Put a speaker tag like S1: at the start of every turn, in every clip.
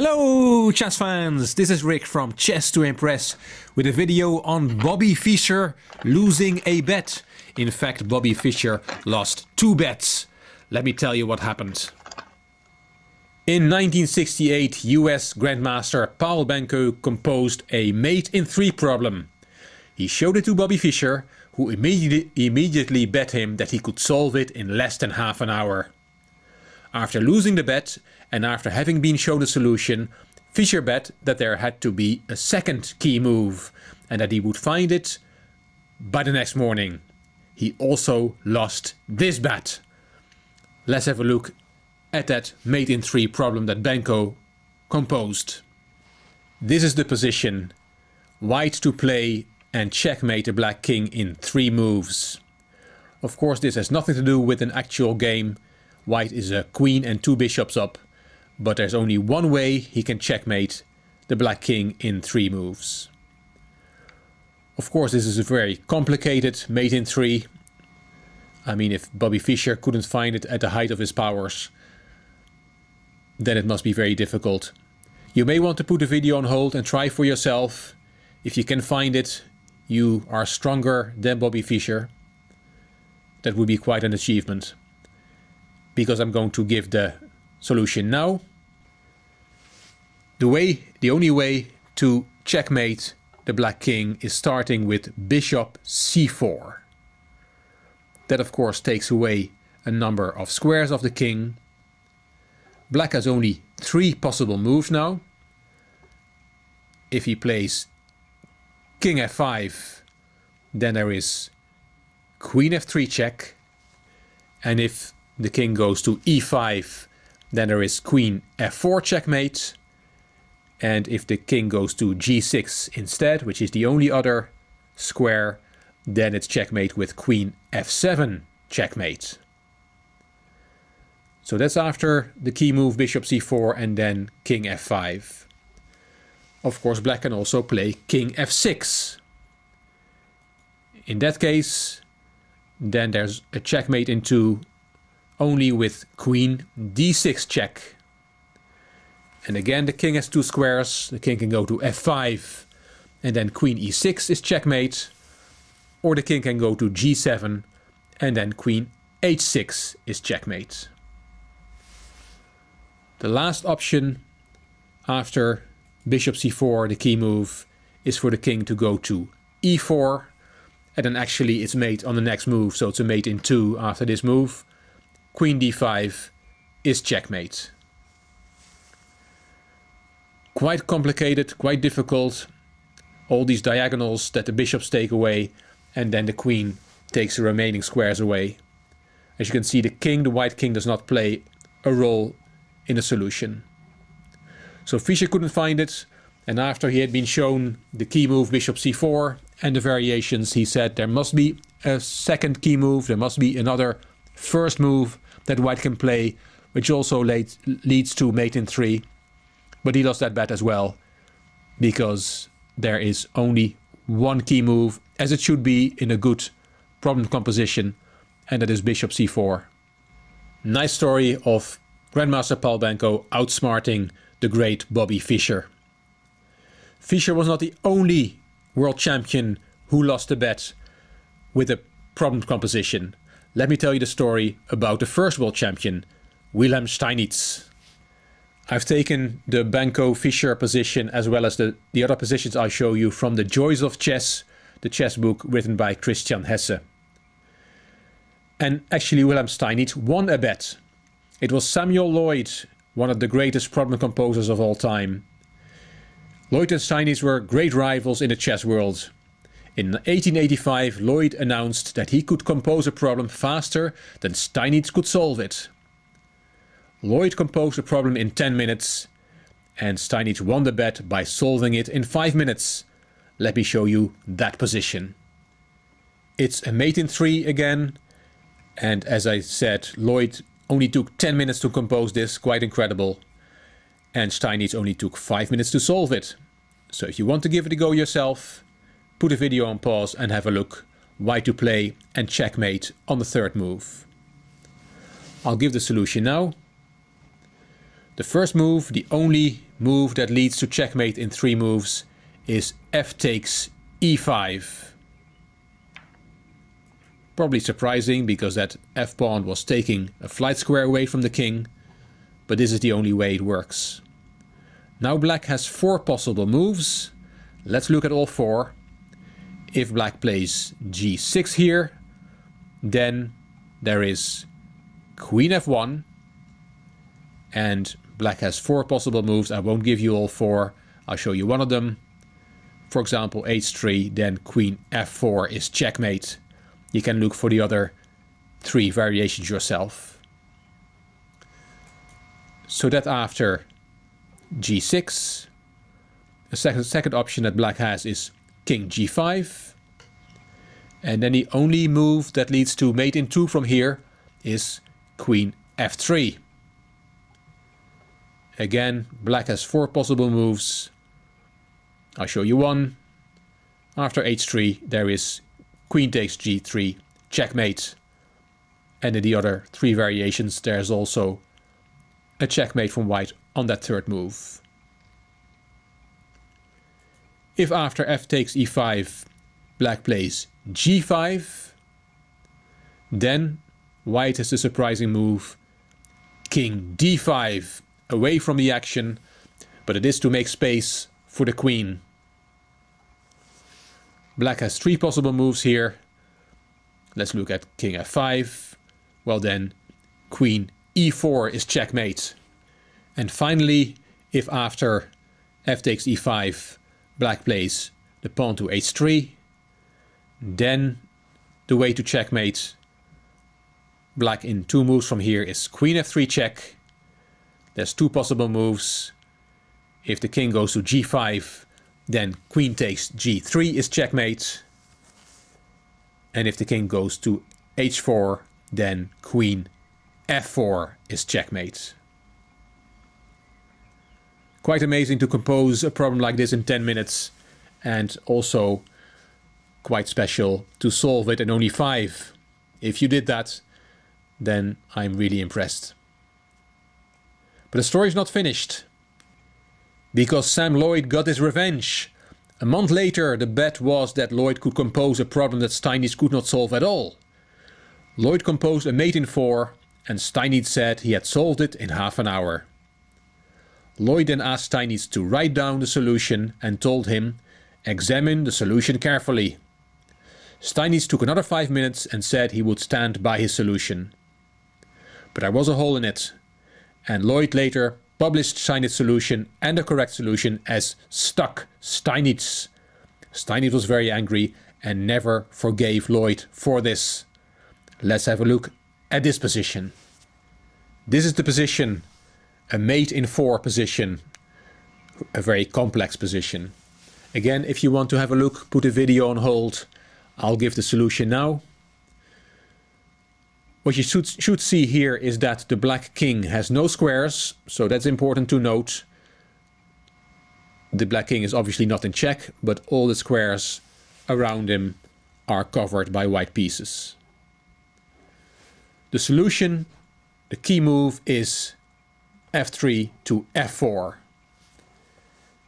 S1: Hello chess fans, this is Rick from Chess to Impress with a video on Bobby Fischer losing a bet. In fact, Bobby Fischer lost 2 bets. Let me tell you what happened. In 1968, US Grandmaster Paul Banco composed a mate in 3 problem. He showed it to Bobby Fischer, who immediately bet him that he could solve it in less than half an hour. After losing the bet, and after having been shown a solution, Fischer bet that there had to be a second key move, and that he would find it by the next morning. He also lost this bet. Let's have a look at that mate in 3 problem that Banco composed. This is the position. White to play and checkmate the black king in 3 moves. Of course, this has nothing to do with an actual game. White is a queen and 2 bishops up, but there's only one way he can checkmate the black king in 3 moves. Of course, this is a very complicated mate in 3. I mean, if Bobby Fischer couldn't find it at the height of his powers, then it must be very difficult. You may want to put the video on hold and try for yourself. If you can find it, you are stronger than Bobby Fischer. That would be quite an achievement. Because I'm going to give the solution now. The only way to checkmate the black king is starting with bishop c4. That of course takes away a number of squares of the king. Black has only 3 possible moves now. If he plays king f5, then there is queen f3 check. And if the king goes to e5, then there is queen f4 checkmate. And if the king goes to g6 instead, which is the only other square, then it's checkmate with queen f7 checkmate. So that's after the key move bishop c4 and then king f5. Of course, black can also play king f6. In that case, then there's a checkmate in 2 only with queen d6 check. And again, the king has 2 squares. The king can go to f5 and then queen e6 is checkmate. Or the king can go to g7 and then queen h6 is checkmate. The last option after bishop c4, the key move, is for the king to go to e4. And then actually it's mate on the next move, so it's a mate in 2 after this move. Queen d5 is checkmate. Quite complicated, quite difficult. All these diagonals that the bishops take away, and then the queen takes the remaining squares away. As you can see, the white king does not play a role in the solution. So Fischer couldn't find it, and after he had been shown the key move bishop c4 and the variations, he said there must be a second key move, there must be another first move that white can play, which also leads to mate in 3. But he lost that bet as well, because there is only one key move, as it should be in a good problem composition, and that is bishop c4. Nice story of Grandmaster Paul Banco outsmarting the great Bobby Fischer. Fischer was not the only world champion who lost a bet with a problem composition. Let me tell you the story about the first world champion, Wilhelm Steinitz. I've taken the Banco-Fischer position as well as the other positions I'll show you from The Joys of Chess, the chess book written by Christian Hesse. And actually Wilhelm Steinitz won a bet. It was Samuel Loyd, one of the greatest problem composers of all time. Loyd and Steinitz were great rivals in the chess world. In 1885, Loyd announced that he could compose a problem faster than Steinitz could solve it. Loyd composed the problem in 10 minutes, and Steinitz won the bet by solving it in 5 minutes. Let me show you that position. It's a mate in 3 again, and as I said, Loyd only took 10 minutes to compose this, quite incredible, and Steinitz only took 5 minutes to solve it. So if you want to give it a go yourself, put the video on pause and have a look. White to play and checkmate on the 3rd move. I'll give the solution now. The first move, the only move that leads to checkmate in 3 moves is f takes e5. Probably surprising because that f-pawn was taking a flight square away from the king, but this is the only way it works. Now black has 4 possible moves. Let's look at all 4. If black plays g6 here, then there is queen f1, and black has 4 possible moves. I won't give you all 4, I'll show you one of them. For example, h3, then queen f4 is checkmate. You can look for the other 3 variations yourself. So that after g6, the second option that black has is king g5. And then the only move that leads to mate in 2 from here is queen f3. Again, black has 4 possible moves. I'll show you one. After h3 there is queen takes g3, checkmate. And in the other 3 variations there's also a checkmate from white on that 3rd move. If after f takes e5 black plays g5, then white has the surprising move king d5 away from the action, but it is to make space for the queen. Black has 3 possible moves here. Let's look at king f5. Well then, queen e4 is checkmate. And finally, if after f takes e5 black plays the pawn to h3, then the way to checkmate black in 2 moves from here is queen f3 check. There's 2 possible moves. If the king goes to g5, then queen takes g3 is checkmate. And if the king goes to h4, then queen f4 is checkmate. Quite amazing to compose a problem like this in 10 minutes, and also quite special to solve it in only 5. If you did that, then I'm really impressed. But the story's not finished, because Sam Loyd got his revenge. A month later, the bet was that Loyd could compose a problem that Steinitz could not solve at all. Loyd composed a mate in 4, and Steinitz said he had solved it in half an hour. Loyd then asked Steinitz to write down the solution and told him, "Examine the solution carefully." Steinitz took another 5 minutes and said he would stand by his solution. But there was a hole in it, and Loyd later published Steinitz's solution and the correct solution as stuck Steinitz. Steinitz was very angry and never forgave Loyd for this. Let's have a look at this position. This is the position, a mate in 4 position, a very complex position. Again, if you want to have a look, put the video on hold. I'll give the solution now. What you should see here is that the black king has no squares, so that's important to note. The black king is obviously not in check, but all the squares around him are covered by white pieces. The solution, the key move, is f3 to f4.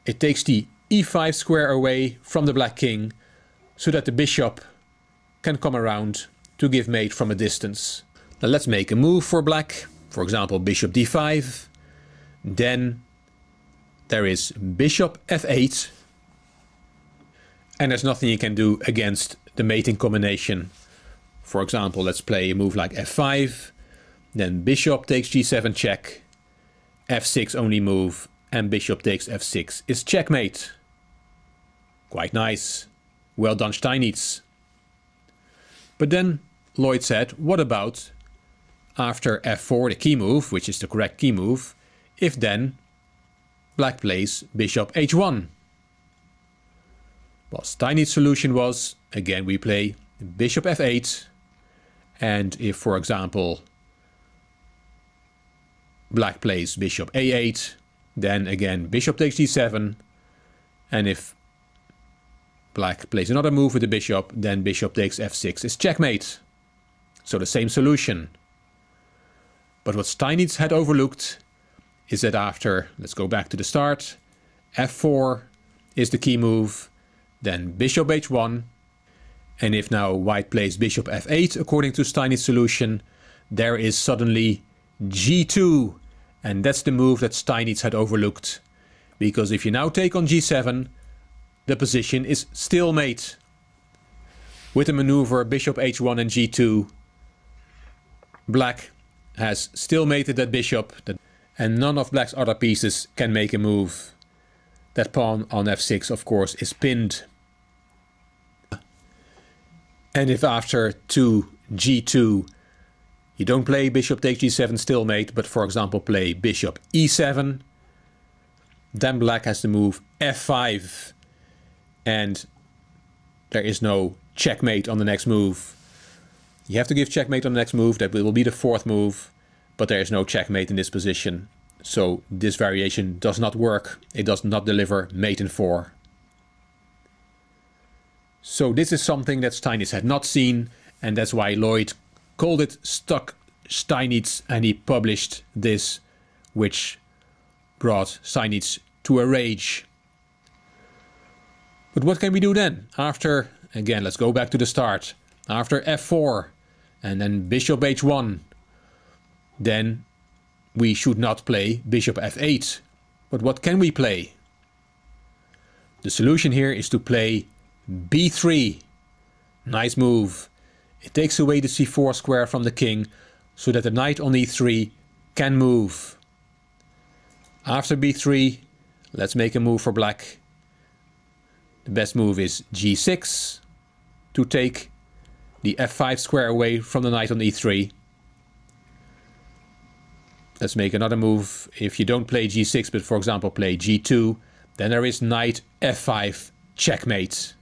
S1: It takes the e5 square away from the black king so that the bishop can come around to give mate from a distance. Now let's make a move for black, for example bishop d5. Then there is bishop f8, and there's nothing you can do against the mating combination. For example, let's play a move like f5, then bishop takes g7 check, f6 only move, and bishop takes f6 is checkmate. Quite nice. Well done, Steinitz. But then Loyd said, what about after f4, the key move, which is the correct key move, if then black plays bishop h1? Well, Steinitz's solution was, again we play bishop f8, and if, for example, black plays bishop a8, then again bishop takes d7, and if black plays another move with the bishop, then bishop takes f6 is checkmate. So the same solution. But what Steinitz had overlooked is that after, let's go back to the start, f4 is the key move, then bishop h1, and if now white plays bishop f8 according to Steinitz solution, there is suddenly g2, and that's the move that Steinitz had overlooked, because if you now take on g7, the position is stalemate. With the maneuver bishop h1 and g2, black has stalemated that bishop, and none of black's other pieces can make a move. That pawn on f6 of course is pinned. And if after 2g2 you don't play bishop takes g7 stalemate, but for example play bishop e7, then black has to move f5, and there is no checkmate on the next move. You have to give checkmate on the next move, that will be the fourth move, but there is no checkmate in this position. So this variation does not work. It does not deliver mate in 4. So this is something that Steinitz had not seen, and that's why Loyd called it Stuck Steinitz, and he published this, which brought Steinitz to a rage. But what can we do then? After, again, let's go back to the start. After f4 and then bishop h1, then we should not play bishop f8. But what can we play? The solution here is to play b3. Nice move. It takes away the c4 square from the king, so that the knight on e3 can move. After b3, let's make a move for black. The best move is g6 to take the f5 square away from the knight on e3. Let's make another move. If you don't play g6 but for example play g2, then there is knight f5 checkmate,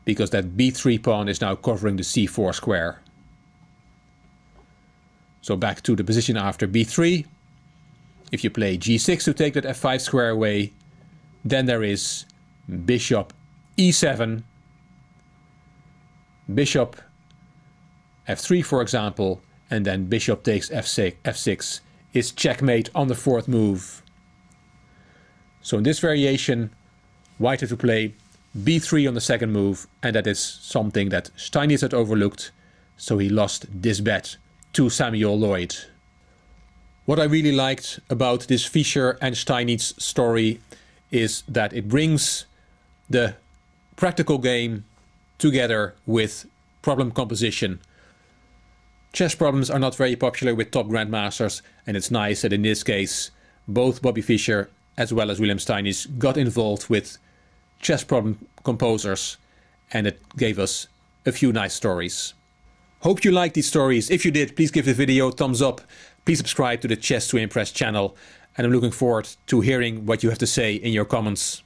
S1: because that b3 pawn is now covering the c4 square. So back to the position after b3. If you play g6 to take that f5 square away, then there is bishop e7, bishop f3 for example, and then bishop takes f6 is checkmate on the fourth move. So in this variation, white had to play b3 on the second move, and that is something that Steinitz had overlooked, so he lost this bet to Samuel Loyd. What I really liked about this Fischer and Steinitz story is that it brings the practical game together with problem composition. Chess problems are not very popular with top grandmasters, and it's nice that in this case both Bobby Fischer as well as Wilhelm Steinitz got involved with chess problem composers, and it gave us a few nice stories. Hope you liked these stories. If you did, please give the video a thumbs up. Please subscribe to the Chess to Impress channel, and I'm looking forward to hearing what you have to say in your comments.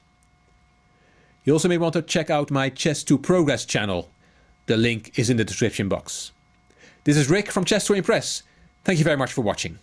S1: You also may want to check out my Chess to Progress channel. The link is in the description box. This is Rick from Chess to Impress. Thank you very much for watching.